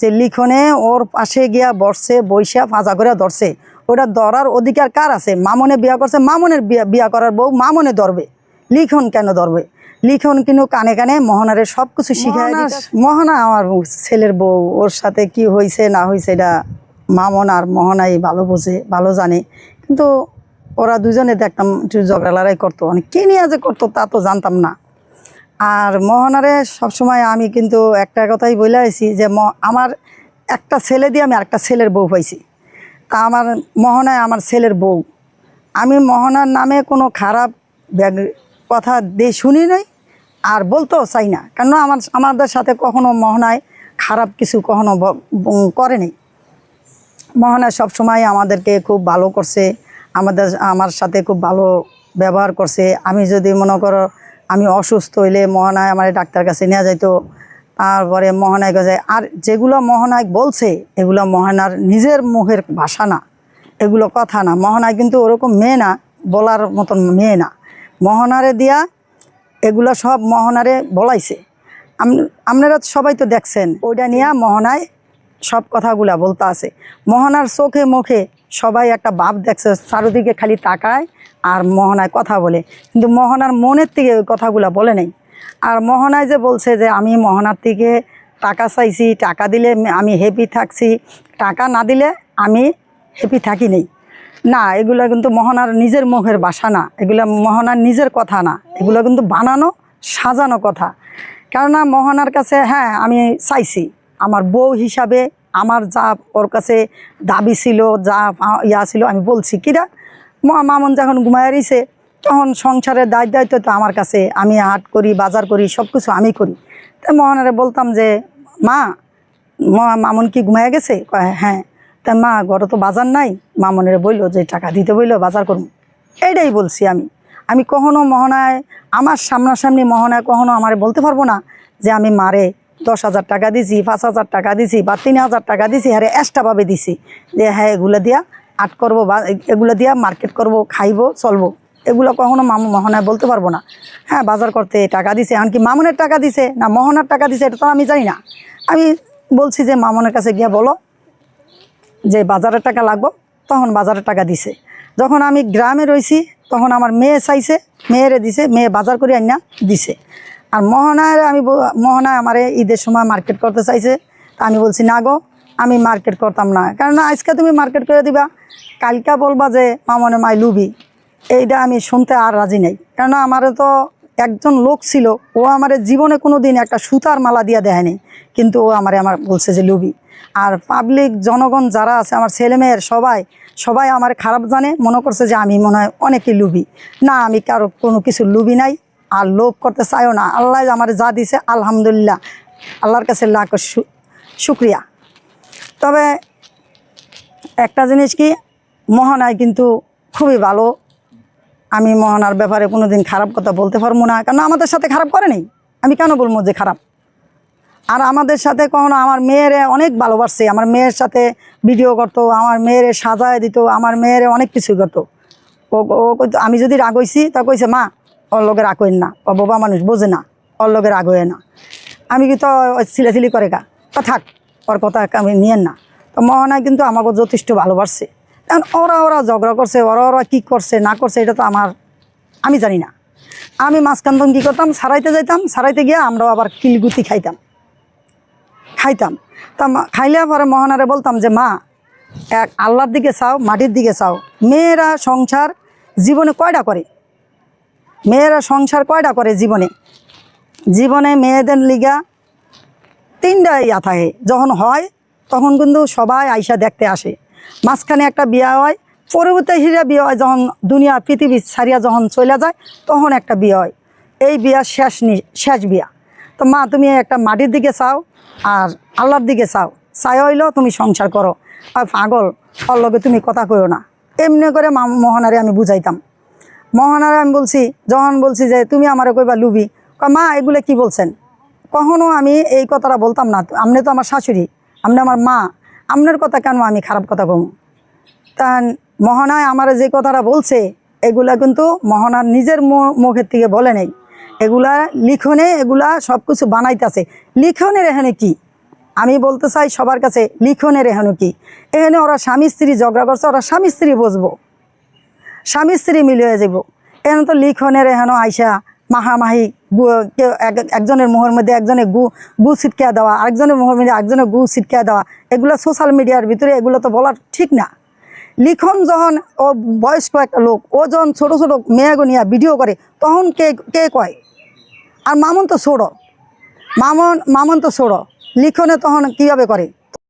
যে লিখনে ওর পাশে গিয়া বসছে, বৈশা ফাঁজা করে ধরছে, ওটা ধরার অধিকার কার আছে? মামনে বিয়া করছে, মামনের বিয়া করার বউ মামনে ধরবে, লিখন কেন ধরবে? লিখন কিন্তু কানে কানে মোহনারে সব কিছু শিখায়। মোহনা আমার ছেলের বউ, ওর সাথে কি হয়েছে না হয়েছে এটা মামন আর মোহনাই ভালো বোঝে, ভালো জানে। কিন্তু ওরা দুজনে দেখতাম একটু ঝগড়া লড়াই করতো, অনেক কে নিয়ে যে করতো তা তো জানতাম না। আর মোহনারে সবসময় আমি কিন্তু একটা কথাই বলে আছি যে আমার একটা ছেলে দিয়ে আমি আরেকটা ছেলের বউ পাইছি, তা আমার মোহনায় আমার ছেলের বউ। আমি মোহনার নামে কোনো খারাপ কথা দিয়ে শুনি নই আর বলতেও চাই না, কেন আমাদের সাথে কখনো মোহনায় খারাপ কিছু কখনো করেনি। মোহনায় সবসময় আমাদেরকে খুব ভালো করছে, আমার সাথে খুব ভালো ব্যবহার করছে। আমি যদি মনে করো আমি অসুস্থ হইলে মোহনায় আমার ডাক্তার কাছে নিয়ে যাইতো, তারপরে মোহনায় গেছে। আর যেগুলো মোহনায় বলছে এগুলো মোহনার নিজের মুখের ভাষা না, এগুলো কথা না। মোহনায় কিন্তু ওরকম মেয়ে না, বলার মতন মেয়ে না। মোহনারে দিয়া এগুলো সব মোহনারে বলাইছে। আপনারা সবাই তো দেখছেন, ওইটা নিয়ে মোহনায় সব কথাগুলা বলতে আছে। মোহনার চোখে মুখে সবাই একটা ভাব দেখছে, চারদিকে খালি তাকায় আর মোহনায় কথা বলে, কিন্তু মোহনার মনের থেকে ওই কথাগুলা বলে নেই। আর মোহনায় যে বলছে যে আমি মোহনার থেকে টাকা চাইছি, টাকা দিলে আমি হ্যাপি থাকছি, টাকা না দিলে আমি হ্যাপি থাকি নেই, না, এগুলো কিন্তু মোহনার নিজের মুখের ভাষা না, এগুলো মোহনার নিজের কথা না, এগুলো কিন্তু বানানো সাজানো কথা। কেননা মোহনার কাছে হ্যাঁ আমি চাইছি আমার বউ হিসাবে, আমার যা ওর কাছে দাবি ছিল, যা ইয়া ছিল আমি বলছি কিরা। মামন যখন ঘুমায় রইছে তখন সংসারের দায়িত্ব তো আমার কাছে, আমি হাট করি, বাজার করি, সব কিছু আমি করি। তো মোহনারে বলতাম যে মা, মামন কি ঘুমায় গেছে? হ্যাঁ। তা মা ঘরে তো বাজার নাই, মামনের বললো যে টাকা দিতে বললো বাজার করুন, এইটাই বলছি আমি কখনো মোহনায় আমার সামনাসামনি মোহনায় কখনো আমার বলতে পারবো না যে আমি মারে 10,000 টাকা দিছি, 5,000 টাকা দিছি বা 3,000 টাকা দিছি, হ্যাঁ এক্সট্রাভাবে দিছি যে হ্যাঁ এগুলো দিয়া আট করবো বা এগুলো দিয়া মার্কেট করবো, খাইবো, চলবো, এগুলো কখনো মোহনায় বলতে পারবো না। হ্যাঁ বাজার করতে টাকা দিছে, এমনকি মামনের টাকা দিছে না মোহনার টাকা দিছে এটা তো আমি জানি না। আমি বলছি যে মামনের কাছে গিয়া বলো যে বাজারের টাকা লাগবো, তখন বাজারের টাকা দিছে। যখন আমি গ্রামে রয়েছি তখন আমার মেয়ে চাইছে, মেয়েরে দিছে, মেয়ে বাজার করে আইনা দিছে। আর মোহনায় আমার ঈদের সময় মার্কেট করতে চাইছে, তা আমি বলছি না গো, আমি মার্কেট করতাম না, কারণ আজকে তুমি মার্কেট করে দিবা, কালকা বলবা যে মামনে মাই লুবি, এইটা আমি শুনতে আর রাজি নেই। কেননা আমারও তো একজন লোক ছিল, ও আমার জীবনে কোনো দিন একটা সুতার মালা দিয়া দেয়নি, কিন্তু ও আমার বলছে যে লুবি। আর পাবলিক জনগণ যারা আছে আমার ছেলেমেয়ের সবাই আমার খারাপ জানে, মনে করছে যে আমি মনে হয় অনেকই লুবি। না, আমি কারো কোনো কিছু লুবি নাই আর লোভ করতে চাইও না। আল্লাহ আমার যা দিছে আলহামদুলিল্লাহ, আল্লাহর কাছে লাখ শুক্রিয়া। তবে একটা জিনিস কি, মোহনায় কিন্তু খুবই ভালো, আমি মোহনার ব্যাপারে কোনো দিন খারাপ কথা বলতে পারবো না, কারণ আমাদের সাথে খারাপ করে নেই, আমি কেন বলবো যে খারাপ। আর আমাদের সাথে কখনো আমার মেয়েরে অনেক ভালোবাসছে, আমার মেয়ের সাথে ভিডিও করতো, আমার মেয়েরে সাজায় দিত, আমার মেয়েরে অনেক কিছু করতো। ও আমি যদি রাগ হইছি তা কইছে মা ওর লোকের রাগ হইন না, ও বাবা মানুষ বোঝে না, ওর লোকের রাগ হয়ে না। আমি কিন্তু ছিলাছিলি করে তা থাক, ওর কথা আমি নিয়েন না। তো মোহনায় কিন্তু আমাকে যথেষ্ট ভালোবাসছে। কারণ ওরা ঝগড়া করছে, ওরা কী করছে না করছে এটা তো আমি জানি না। আমি মাঝখান কী করতাম, সারাইতে যাইতাম, সারাইতে গিয়ে আমরাও আবার কিলগুতি খাইতাম। তা খাইলে পরে মোহনারে বলতাম যে মা এক আল্লাহর দিকে চাও, মাটির দিকে চাও, মেয়েরা সংসার জীবনে কয়টা করে, মেয়েরা সংসার কয়টা করে জীবনে মেয়েদের লিগা 3টা ইয়া থাকে, যখন হয় তখন কিন্তু সবাই আইসা দেখতে আসে, মাঝখানে একটা বিয়া হয়, পরবর্তী হিরা বিয়ে হয়, যখন দুনিয়া পৃথিবী ছাড়িয়া যখন চলে যায় তখন একটা বিয়ে হয়, এই বিয়া শেষ বিয়া। তো মা তুমি একটা মাটির দিকে চাও আর আল্লাহর দিকে চাই হইলেও তুমি সংসার করো, আর পাগল ওর লগে তুমি কথা কইও না, এমনি করে মোহনারে আমি বুঝাইতাম। মোহনারে আমি যখন বলছি যে তুমি আমারে কইবা লুবি, মা এগুলো কি বলছেন, কখনো আমি এই কথাটা বলতাম না, আপনি তো আমার শাশুড়ি, আপনি আমার মা, আপনার কথা কেন আমি খারাপ কথা কম। তা মোহনায় আমার যে কথাটা বলছে এগুলা কিন্তু মোহনার নিজের মুখের থেকে বলে নেই, এগুলা লিখনে, এগুলা সব কিছু বানাইতেছে। লিখনের এখানে কি আমি বলতে চাই সবার কাছে, লিখনের এখানে কি, এখানে ওরা স্বামী স্ত্রী ঝগড়া করছে, ওরা স্বামী স্ত্রী বসবো, স্বামী স্ত্রী মিলে হয়ে যাব। এখানে তো লিখনের এখানে আইসা মাহামাহি কেউ একজনের মুহের মধ্যে একজনে গু ছিটকা দেওয়া, আরেকজনের মুহের মধ্যে একজনের গু ছিটকা দেওয়া, এগুলো সোশ্যাল মিডিয়ার ভিতরে এগুলো তো বলা ঠিক না। লিখন যখন ও বয়স্ক একটা লোক, ও যখন ছোটো ছোটো মেয়েগো নিয়ে ভিডিও করে, তখন কে কে কয়? আর মামুন তো ছোড়ো, মামুন তো ছোড়ো, লিখনে তখন কীভাবে করে?